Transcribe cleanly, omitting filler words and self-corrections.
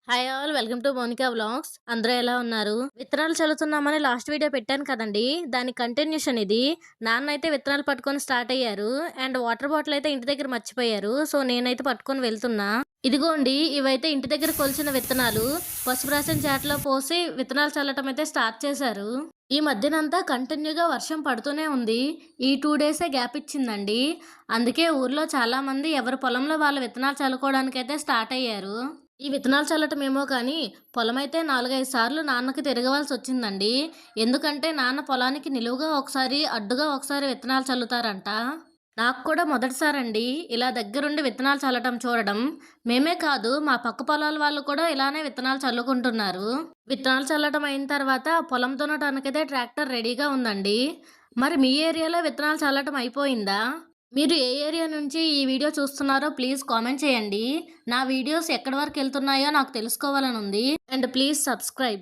Hi all welcome to Monika vlogs. అందరూ ఎలా ఉన్నారు? విత్తనాలు చల్లుతున్నామని లాస్ట్ వీడియో పెట్టాను కదండి, దాని కంటిన్యూషన్ ఇది. నాన్న అయితే విత్తనాలు పట్టుకొని స్టార్ట్ అయ్యారు అండ్ వాటర్ బాటిల్ అయితే ఇంటి దగ్గర మర్చిపోయారు. సో నేనైతే పట్టుకొని వెళ్తున్నా. ఇదిగోండి, ఇవైతే ఇంటి దగ్గర కొలిచిన విత్తనాలు. పసుపు రాసిన చాట్లో పోసి విత్తనాలు చల్లటం అయితే స్టార్ట్ చేశారు. ఈ మధ్యనంతా కంటిన్యూగా వర్షం పడుతూనే ఉంది. ఈ 2 డేసే గ్యాప్ ఇచ్చిందండి. అందుకే ఊర్లో చాలా మంది ఎవరి పొలంలో వాళ్ళ విత్తనాలు చల్లుకోవడానికైతే స్టార్ట్ అయ్యారు. ఈ విత్తనాలు చల్లటమేమో కానీ పొలమైతే 4, 5 సార్లు నాన్నకి తిరగవలసి వచ్చిందండి. ఎందుకంటే నాన్న పొలానికి నిలువుగా ఒకసారి, అడ్డుగా ఒకసారి విత్తనాలు చల్లుతారంట. నాకు కూడా మొదటిసారండి ఇలా దగ్గరుండి విత్తనాలు చల్లటం చూడడం. మేమే కాదు, మా పక్క పొలాల వాళ్ళు కూడా ఇలానే విత్తనాలు చల్లుకుంటున్నారు. విత్తనాలు చల్లటం అయిన తర్వాత పొలం దున్నటానికైతే ట్రాక్టర్ రెడీగా ఉందండి. మరి మీ ఏరియాలో విత్తనాలు చల్లటం అయిపోయిందా? మీరు ఏ ఏరియా నుంచి ఈ వీడియో చూస్తున్నారో ప్లీజ్ కామెంట్ చేయండి. నా వీడియోస్ ఎక్కడి వరకు వెళ్తున్నాయో నాకు తెలుసుకోవాలని ఉంది. And please subscribe.